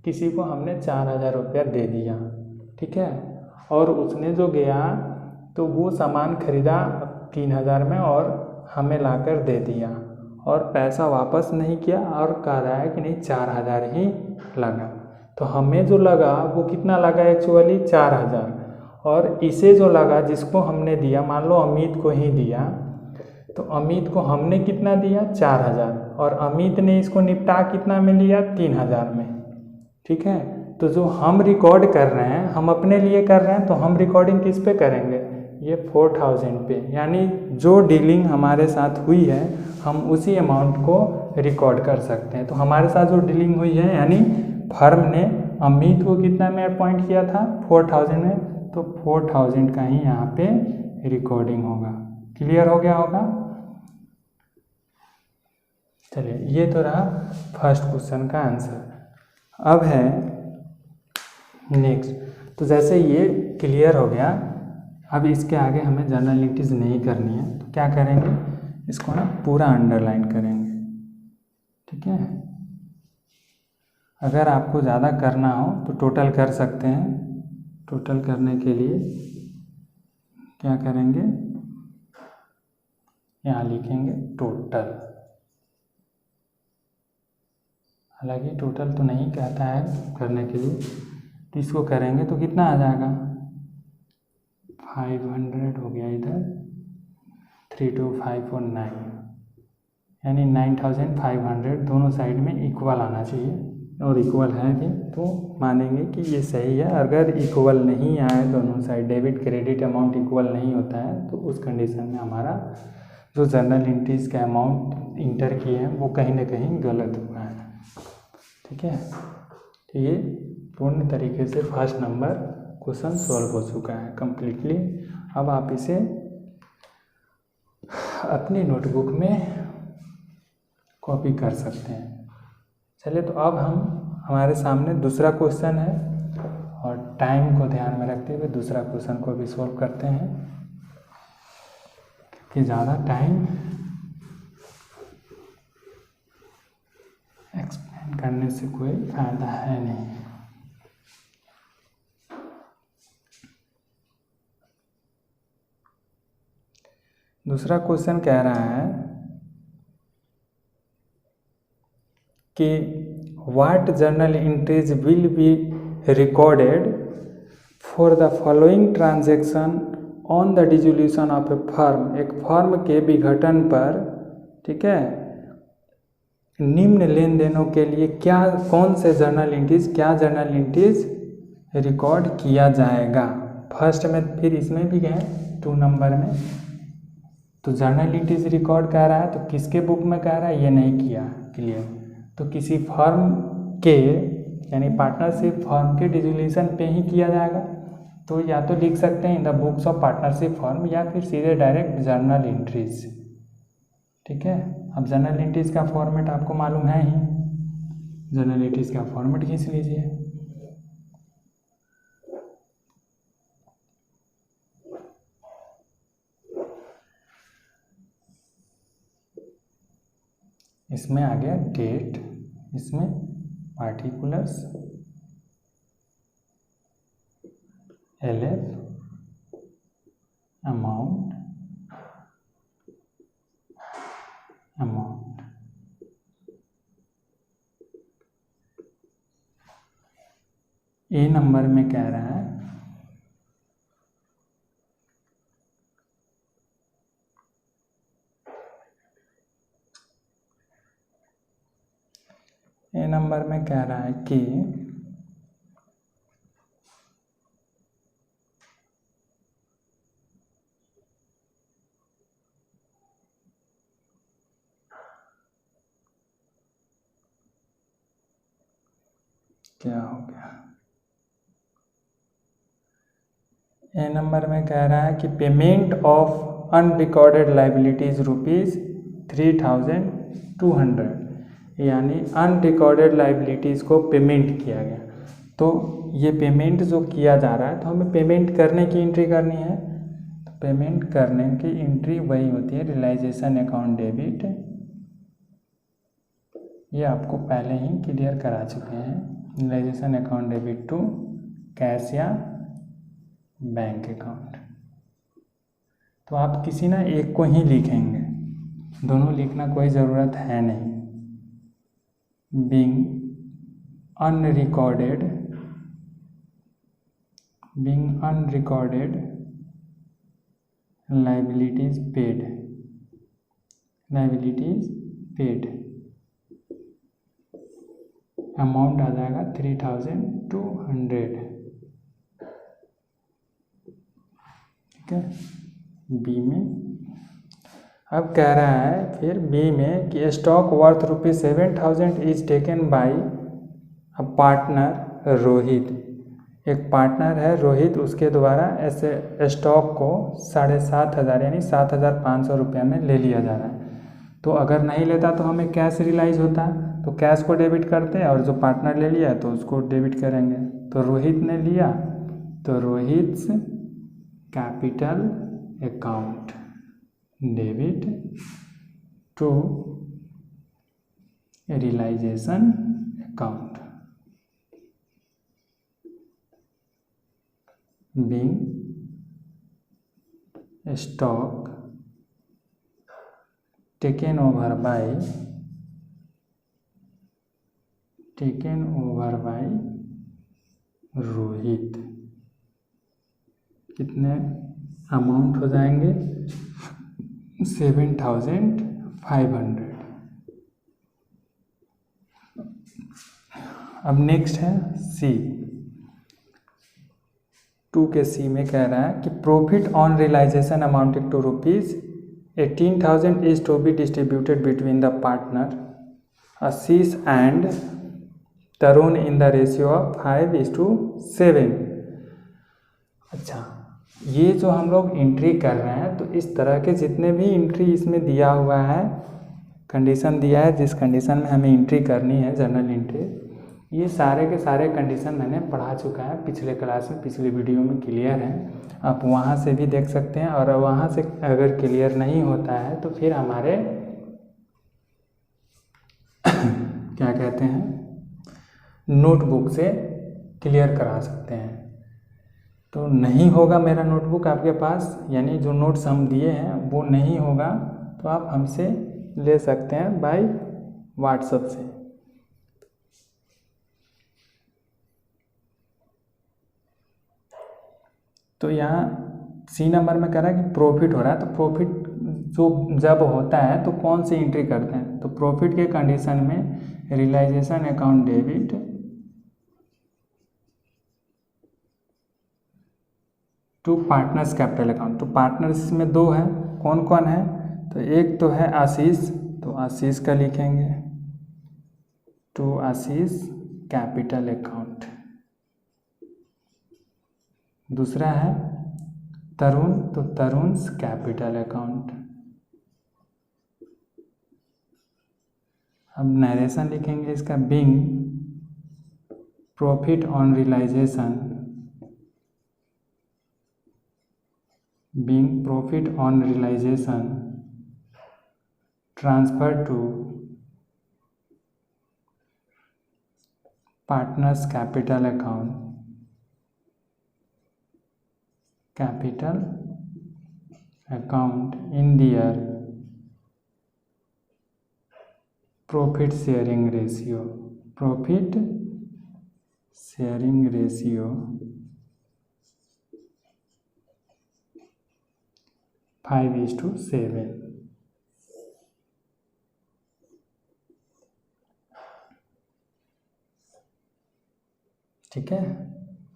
किसी को हमने 4000 रुपया दे दिया। ठीक है, और उसने जो गया तो वो सामान खरीदा 3000 में और हमें लाकर दे दिया और पैसा वापस नहीं किया और कह रहा है कि नहीं 4000 ही लगा। तो हमें जो लगा वो कितना लगा? एक्चुअली 4000। और इसे जो लगा जिसको हमने दिया, मान लो अमित को ही दिया, तो अमित को हमने कितना दिया? 4000, और अमित ने इसको निपटा कितना में लिया? 3000 में। ठीक है, तो जो हम रिकॉर्ड कर रहे हैं, हम अपने लिए कर रहे हैं, तो हम रिकॉर्डिंग किस पे करेंगे? ये 4000 पे, यानी जो डीलिंग हमारे साथ हुई है हम उसी अमाउंट को रिकॉर्ड कर सकते हैं। तो हमारे साथ जो डीलिंग हुई है, यानी फर्म ने अमित को कितना में अपॉइंट किया था? 4000 में, तो 4000 का ही यहाँ पे रिकॉर्डिंग होगा। क्लियर हो गया होगा? चलिए, ये तो रहा फर्स्ट क्वेश्चन का आंसर। अब है नेक्स्ट। तो जैसे ये क्लियर हो गया, अब इसके आगे हमें जर्नल एंट्रीज नहीं करनी है, तो क्या करेंगे? इसको ना पूरा अंडरलाइन करेंगे। ठीक है, अगर आपको ज़्यादा करना हो तो टोटल कर सकते हैं। टोटल करने के लिए क्या करेंगे? यहाँ लिखेंगे टोटल। हालांकि टोटल तो नहीं कहता है करने के लिए, तो इसको करेंगे तो कितना आ जाएगा? 500 हो गया इधर, 325 और 9, यानी 9500 दोनों साइड में इक्वल आना चाहिए, और इक्वल है भी तो मानेंगे कि ये सही है। अगर इक्वल नहीं आए दोनों side, debit credit amount equal नहीं होता है, तो उस कंडीशन में हमारा जो जर्नल एंट्रीज का अमाउंट इंटर किए हैं वो कहीं ना कहीं गलत हुआ है। ठीक है, तो ये पूर्ण तरीके से फर्स्ट नंबर क्वेश्चन सॉल्व हो चुका है कंप्लीटली। अब आप इसे अपनी नोटबुक में कॉपी कर सकते हैं। चलिए, तो अब हमारे सामने दूसरा क्वेश्चन है, और टाइम को ध्यान में रखते हुए दूसरा क्वेश्चन को भी सॉल्व करते हैं, क्योंकि ज़्यादा टाइम एक्सप्लेन करने से कोई फायदा है नहीं। दूसरा क्वेश्चन कह रहा है कि what journal entries will be recorded for the following transaction on the dissolution of A firm, एक फर्म के विघटन पर, ठीक है, निम्न लेन देनों के लिए क्या, कौन से जर्नल एंट्रीज, क्या जर्नल एंट्रीज रिकॉर्ड किया जाएगा। फर्स्ट में फिर इसमें भी गए 2 नंबर में, तो जर्नल एंट्रीज रिकॉर्ड कह रहा है, तो किसके बुक में कह रहा है ये नहीं किया क्लियर, तो किसी फर्म के यानी पार्टनरशिप फर्म के डिसोल्यूशन पे ही किया जाएगा। तो या तो लिख सकते हैं in the books of partnership firm, या फिर सीधे डायरेक्ट जर्नल एंट्रीज। ठीक है, अब जर्नल एंट्रीज का फॉर्मेट आपको मालूम है ही, जर्नल एंट्रीज का फॉर्मेट खींच लीजिए। इसमें आ गया डेट, इसमें पार्टिकुलर्स, LF, अमाउंट, ए नंबर में कह रहा है ए नंबर में कह रहा है कि क्या हो गया, ए नंबर में कह रहा है कि पेमेंट ऑफ अनरिकॉर्डेड लाइबिलिटीज ₹3200, यानी अनरिकॉर्डेड लाइबिलिटीज़ को पेमेंट किया गया। तो ये पेमेंट जो किया जा रहा है, तो हमें पेमेंट करने की एंट्री करनी है, तो पेमेंट करने की एंट्री वही होती है रियलाइजेशन अकाउंट डेबिट, ये आपको पहले ही क्लियर करा चुके हैं, realisation account debit to cash या बैंक अकाउंट। तो आप किसी ना एक को ही लिखेंगे, दोनों लिखना कोई ज़रूरत है नहीं। being unrecorded liabilities paid amount आ जाएगा 3200। ठीक है, बी में अब कह रहा है फिर बी में कि stock worth ₹7000 is taken by a partner Rohit, एक पार्टनर है रोहित, उसके द्वारा ऐसे स्टॉक को 7500 यानी 7500 रुपये में ले लिया जा रहा है। तो अगर नहीं लेता तो हमें कैश रियलाइज होता, तो कैश को डेबिट करते हैं, और जो पार्टनर ले लिया तो उसको डेबिट करेंगे। तो रोहित ने लिया तो Rohit capital account debit to realisation account being stock taken over by Rohit. कितने अमाउंट हो जाएंगे 7500। अब नेक्स्ट है सी, 2 के सी में कह रहा है कि profit on realisation amounting to ₹18,000 is to be distributed between the partner Ashish and Tarun in the ratio of 5:7। अच्छा, ये जो हम लोग एंट्री कर रहे हैं, तो इस तरह के जितने भी एंट्री इसमें दिया हुआ है, कंडीशन दिया है जिस कंडीशन में हमें एंट्री करनी है जर्नल एंट्री, ये सारे के सारे कंडीशन मैंने पढ़ा चुका है पिछले क्लास में, पिछले वीडियो में क्लियर है, आप वहाँ से भी देख सकते हैं। और वहाँ से अगर क्लियर नहीं होता है तो फिर हमारे क्या कहते हैं नोटबुक से क्लियर करा सकते हैं। तो नहीं होगा मेरा नोटबुक आपके पास, यानी जो नोट्स हम दिए हैं वो नहीं होगा, तो आप हमसे ले सकते हैं बाय व्हाट्सएप से। तो यहाँ सी नंबर में कह रहा है कि प्रॉफिट हो रहा है, तो प्रॉफिट जो जब होता है तो कौन सी एंट्री करते हैं, तो प्रॉफिट के कंडीशन में realisation account debit to partners capital account. तो पार्टनर्स में दो हैं, कौन कौन है, तो एक तो है आशीष, तो आशीष का लिखेंगे टू आशीष कैपिटल अकाउंट। दूसरा है तरुण, तो तरुण्स कैपिटल अकाउंट। अब नरेशन लिखेंगे इसका, being profit on realisation, being profit on realization transfer to partners capital account, in their profit sharing ratio 5:7। ठीक है।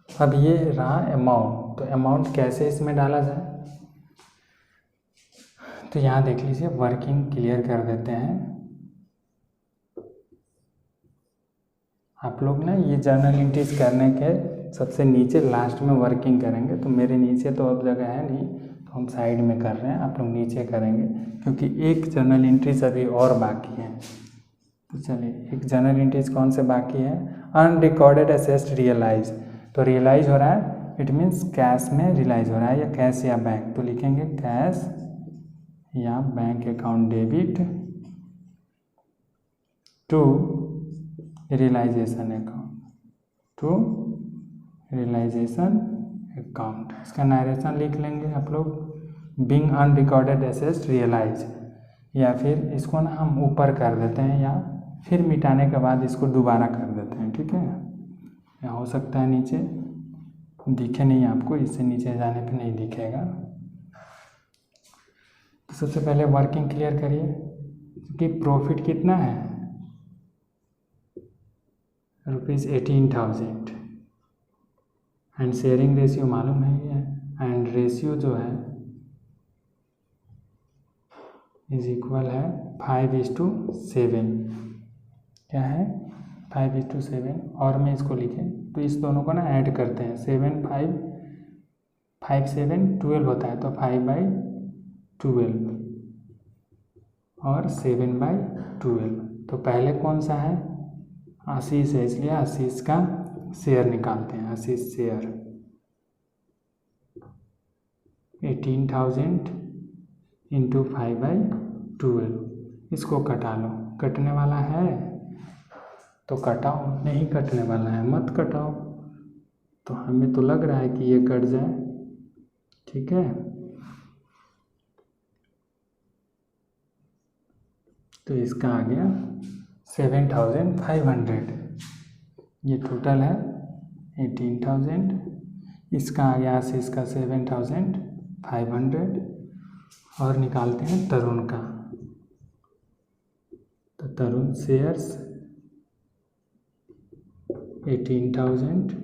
अब ये रहा अमाउंट, तो अमाउंट कैसे इसमें डाला जाए, तो यहाँ देख लीजिए, वर्किंग क्लियर कर देते हैं आप लोग ना। ये जर्नल एंट्रीज करने के सबसे नीचे लास्ट में वर्किंग करेंगे, तो मेरे नीचे तो अब जगह है नहीं, तो हम साइड में कर रहे हैं, आप लोग नीचे करेंगे, क्योंकि एक जर्नल एंट्रीज अभी और बाकी है। तो चलिए, एक जर्नल एंट्रीज कौन से बाकी है, अनरिकॉर्डेड एसेट्स रियलाइज, तो रियलाइज हो रहा है, इट मीन्स कैश में रियलाइज हो रहा है, या कैश या बैंक, तो लिखेंगे कैश या bank account debit to realisation account, इसका नरेशन लिख लेंगे आप लोग, बिंग अनरिकॉर्डेड एसेट्स रियलाइज, या फिर इसको ना हम ऊपर कर देते हैं, या फिर मिटाने के बाद इसको दोबारा कर देते हैं। ठीक है, या हो सकता है नीचे दिखे नहीं आपको, इससे नीचे जाने पे नहीं दिखेगा। तो सबसे पहले वर्किंग क्लियर करिए कि प्रॉफिट कितना है, ₹18,000, एंड शेयरिंग रेशियो मालूम है ये, एंड रेशियो जो है इज इक्वल है 5:7। क्या है, 5:7, और मैं इसको लिखें तो इस दोनों को ना ऐड करते हैं, 7 5 7 12 होता है, तो 5/12 और 7/12। तो पहले कौन सा है, आशीष है, इसलिए आशीष का शेयर निकालते हैं, आशीष शेयर 18,000 इंटू 5/12। इसको कटा लो, कटने वाला है तो कटाओ, नहीं कटने वाला है मत कटाओ, तो हमें तो लग रहा है कि ये कट जाए। ठीक है, तो इसका आ गया 7,500, ये टोटल है 18,000, इसका आ गया आशीष का 7,500, और निकालते हैं तरुण का, तो तरुण शेयर्स 18,000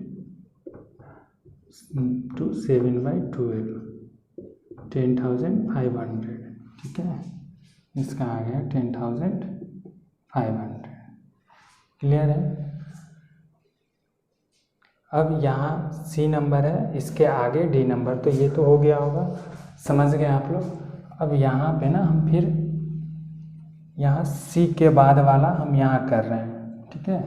to 7/12, 10,500। ठीक है, इसका आ गया 10,500। क्लियर है। अब यहाँ सी नंबर है, इसके आगे डी नंबर, तो ये तो हो गया होगा, समझ गए आप लोग। अब यहाँ पे ना हम फिर यहाँ सी के बाद वाला हम यहाँ कर रहे हैं। ठीक है,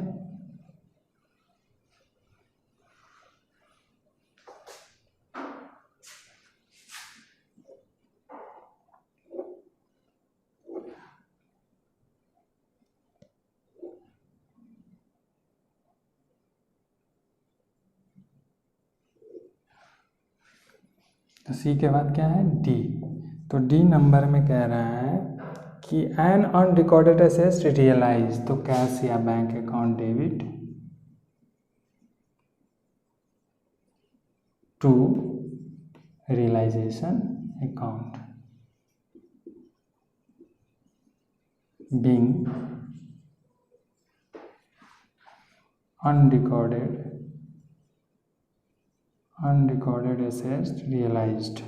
तो सी के बाद क्या है, डी। तो डी नंबर में कह रहा है कि एन अनरिकॉर्डेड एसेट्स रियलाइज, तो कैश या bank account debit to realization account being unrecorded assets realized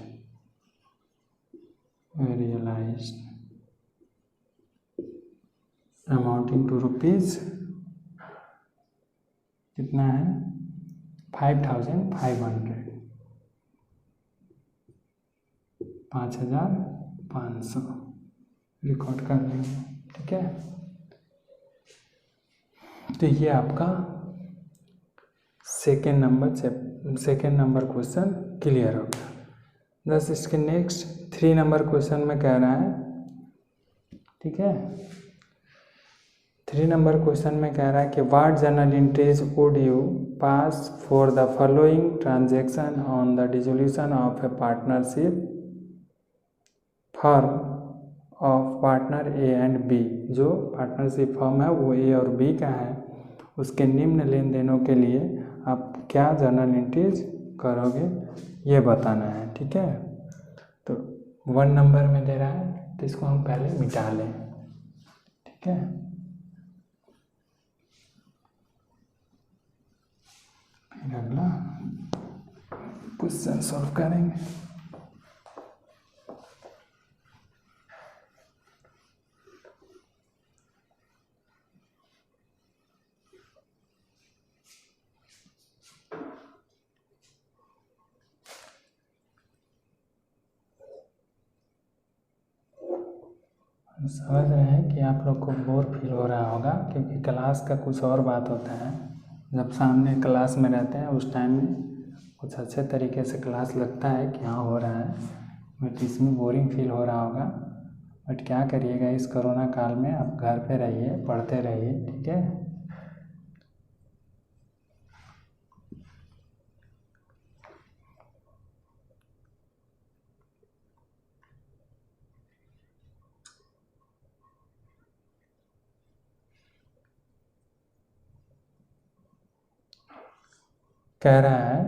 amounting to rupees कितना है 5,500 5,500 रिकॉर्ड कर लेंगे। ठीक है, तो ये आपका सेकेंड नंबर क्वेश्चन क्लियर हो गया। बस इसके नेक्स्ट 3 नंबर क्वेश्चन में कह रहा है, ठीक है, 3 नंबर क्वेश्चन में कह रहा है कि what journal entries would you pass for the following transaction on the dissolution of a partnership firm of partner A and B. जो पार्टनरशिप फर्म है वो ए और बी का है, उसके निम्न लेन देनों के लिए आप क्या जर्नल एंट्रीज करोगे ये बताना है। ठीक है, तो 1 नंबर में दे रहा है तो इसको हम पहले मिटा लें। ठीक है, फिर अगला क्वेश्चन सॉल्व करेंगे। समझ रहे हैं कि आप लोग को बोर फील हो रहा होगा, क्योंकि क्लास का कुछ और बात होता है। जब सामने क्लास में रहते हैं उस टाइम में कुछ अच्छे तरीके से क्लास लगता है कि हाँ हो रहा है, बट इसमें बोरिंग फील हो रहा होगा। बट क्या करिएगा, इस कोरोना काल में आप घर पे रहिए, पढ़ते रहिए। ठीक है, कह रहा है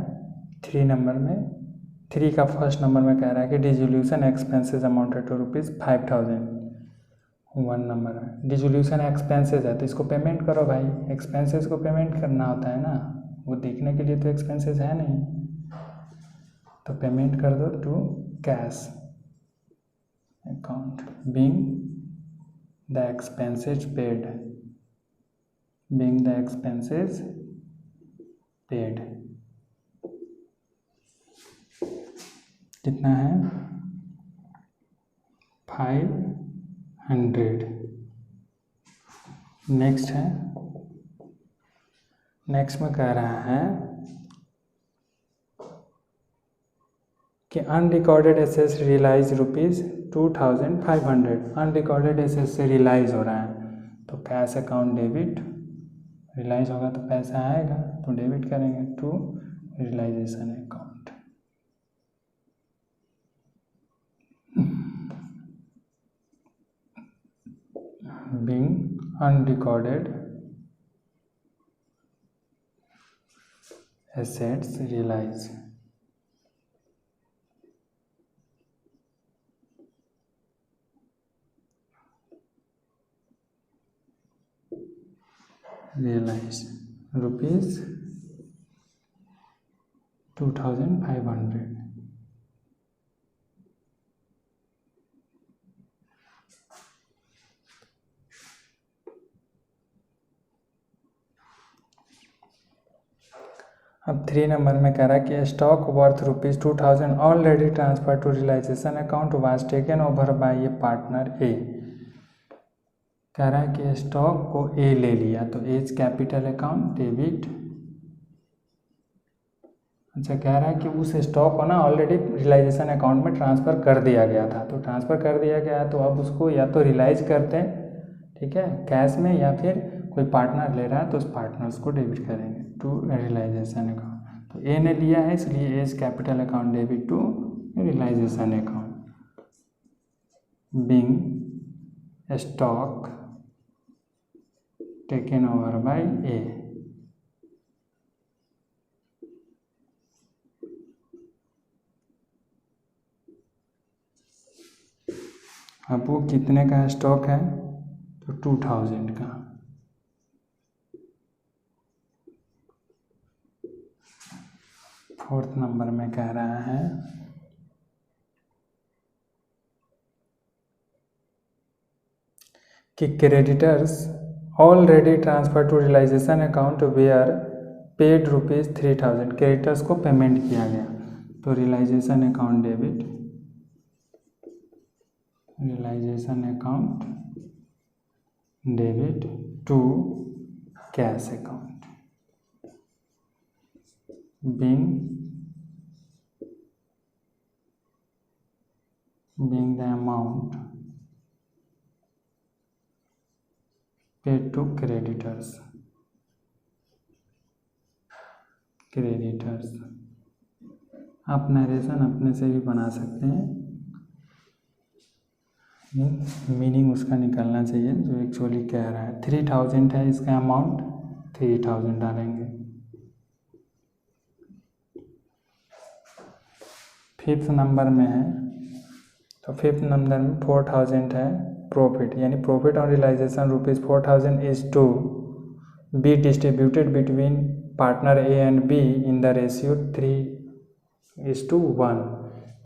3 नंबर में 3 का फर्स्ट नंबर में कह रहा है कि डिसोल्यूशन एक्सपेंसेस अमाउंटेड टू ₹5,000। 1 नंबर में डिसोल्यूशन एक्सपेंसेस है तो इसको पेमेंट करो भाई। एक्सपेंसेस को पेमेंट करना होता है ना, वो देखने के लिए तो एक्सपेंसेस है नहीं, तो पेमेंट कर दो to cash account being the expenses paid. कितना है 500। नेक्स्ट में कह रहा है कि unrecorded assets realise ₹2,500। Unrecorded assets से रियलाइज हो रहा है तो कैश अकाउंट डेबिट, रियलाइज होगा तो पैसा आएगा तो डेबिट करेंगे to realisation account being unrecorded assets realise. ₹2,500। अब 3 नंबर में कह रहा है कि stock worth ₹2,000 already transfer to realisation account was taken over by a partner A. कह रहा है कि स्टॉक को ए ले लिया तो एज कैपिटल अकाउंट डेबिट। अच्छा, कह रहा है कि उस स्टॉक को ना ऑलरेडी रियलाइजेशन अकाउंट में ट्रांसफ़र कर दिया गया था, तो ट्रांसफ़र कर दिया गया तो अब उसको या तो रियलाइज करते हैं, ठीक है, कैश में, या फिर कोई पार्टनर ले रहा है तो उस पार्टनर्स को डेबिट करेंगे टू रियलाइजेशन अकाउंट। तो ए ने लिया है इसलिए as capital account debit to realisation account being stock taken over by A. अब वो कितने का स्टॉक है, तो 2000 का। फोर्थ नंबर में कह रहा है कि creditors already transfer to realisation account were paid ₹3000, creditors को पेमेंट किया गया, तो realisation account debit, realisation account debit to cash account being the amount paid to creditors। आप नरेशन अपने से भी बना सकते हैं, मीनिंग उसका निकलना चाहिए जो एक्चुअली कह रहा है। 3000 है इसका अमाउंट, 3000 डालेंगे। फिफ्थ नंबर में है, तो फिफ्थ नंबर में 4000 है प्रॉफिट, यानी profit on realisation ₹4000 is to be distributed between partner A and B in the ratio 3:1।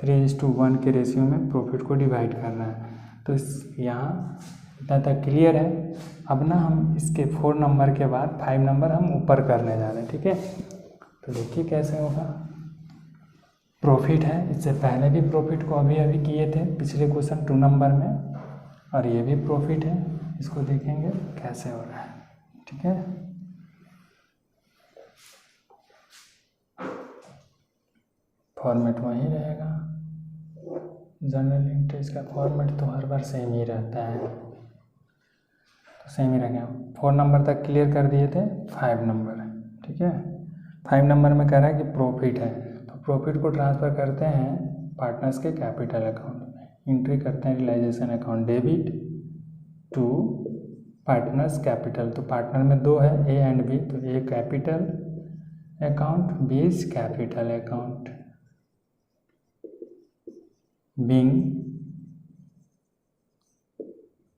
3:1 के रेशियो में प्रॉफिट को डिवाइड करना है। तो इस यहाँ इतना तक क्लियर है। अब ना हम इसके 4 नंबर के बाद 5 नंबर हम ऊपर करने जा रहे हैं, ठीक है। तो देखिए कैसे होगा। प्रॉफिट है, इससे पहले भी प्रॉफिट को अभी किए थे पिछले क्वेश्चन 2 नंबर में, और ये भी प्रॉफिट है, इसको देखेंगे कैसे हो रहा है, ठीक है। फॉर्मेट वही रहेगा, जर्नल एंट्रीज का फॉर्मेट तो हर बार सेम ही रहता है, तो सेम ही रहेगा। 4 नंबर तक क्लियर कर दिए थे, 5 नंबर, ठीक है। 5 नंबर में कह रहा है कि प्रॉफिट है, तो प्रॉफिट को ट्रांसफ़र करते हैं पार्टनर्स के कैपिटल अकाउंट में, एंट्री करते हैं realisation account debit to partners capital. तो पार्टनर में 2 है, ए एंड बी, तो A capital account, B is capital account, being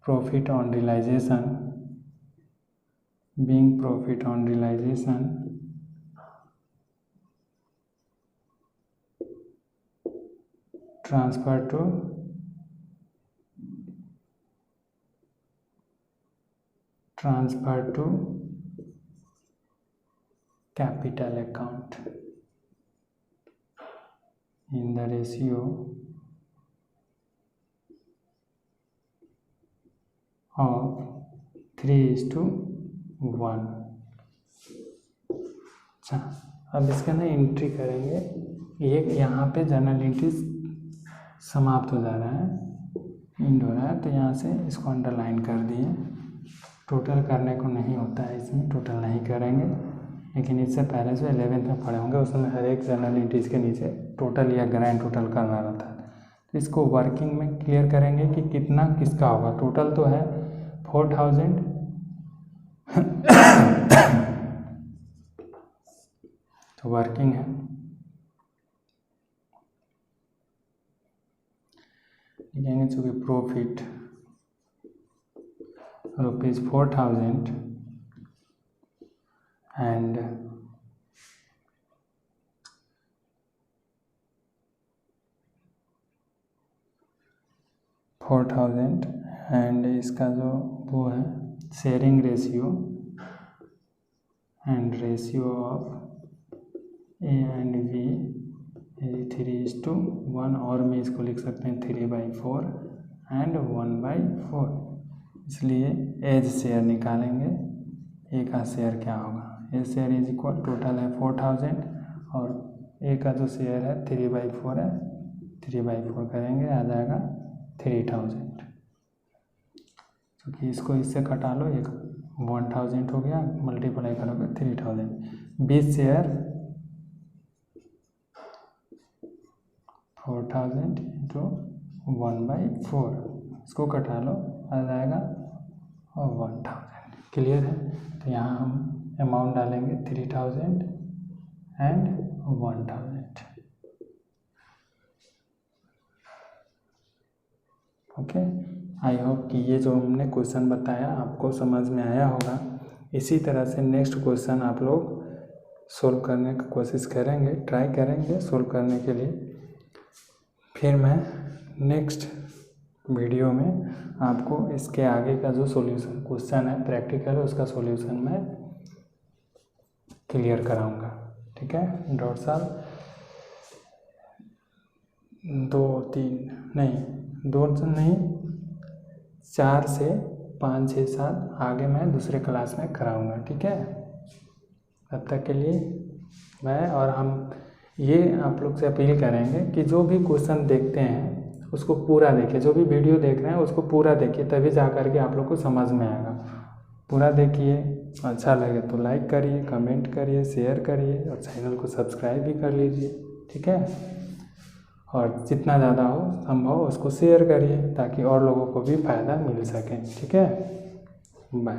profit on realization, transfer to capital account in the ratio of 3:1। अच्छा, अब इसके अंदर एंट्री करेंगे। ये यहाँ पे जर्नल एंट्री समाप्त हो जा रहा है, एंड हो रहा है, तो यहाँ से इसको अंडरलाइन कर दिए। टोटल करने को नहीं होता है इसमें, टोटल नहीं करेंगे, लेकिन इससे पहले जो 11th में पढ़े होंगे उसमें हर एक जर्नल एंट्रीज के नीचे टोटल या ग्रैंड टोटल करना रहता है। तो इसको वर्किंग में क्लियर करेंगे कि कितना किसका होगा। टोटल तो है 4000 तो वर्किंग है, लिखेंगे चूँकि प्रॉफिट ₹4000 एंड इसका जो वो है sharing ratio and ratio of A and B 3:1, और में इसको लिख सकते हैं 3/4 एंड 1/4, इसलिए एज शेयर निकालेंगे। ए का शेयर क्या होगा, ए शेयर इज इक्वल, टोटल है 4000 और ए का जो शेयर है 3/4 है, 3/4 करेंगे आ जाएगा 3000। क्योंकि इसको इससे घटा लो, एक 1000 हो गया, मल्टीप्लाई करोगे 3000। 20 शेयर 4000 इंटू 1/4, इसको घटा लो आ जाएगा 1000। क्लियर है। तो यहाँ हम अमाउंट डालेंगे 3000 एंड 1000। ओके। आई होप कि ये जो हमने क्वेश्चन बताया आपको समझ में आया होगा। इसी तरह से नेक्स्ट क्वेश्चन आप लोग सोल्व करने की कोशिश करेंगे, ट्राई करेंगे सोल्व करने के लिए। फिर मैं नेक्स्ट वीडियो में आपको इसके आगे का जो सॉल्यूशन क्वेश्चन है प्रैक्टिकल, उसका सॉल्यूशन मैं क्लियर कराऊंगा। ठीक है, डॉट 4 से 5 6 7 आगे मैं दूसरे क्लास में कराऊंगा। ठीक है, तब तक के लिए मैं और हम ये आप लोग से अपील करेंगे कि जो भी क्वेश्चन देखते हैं उसको पूरा देखिए, जो भी वीडियो देख रहे हैं उसको पूरा देखिए, तभी जा कर के आप लोग को समझ में आएगा। पूरा देखिए, अच्छा लगे तो लाइक करिए, कमेंट करिए, शेयर करिए और चैनल को सब्सक्राइब भी कर लीजिए। ठीक है, और जितना ज़्यादा हो संभव उसको शेयर करिए ताकि और लोगों को भी फ़ायदा मिल सके। ठीक है, बाय।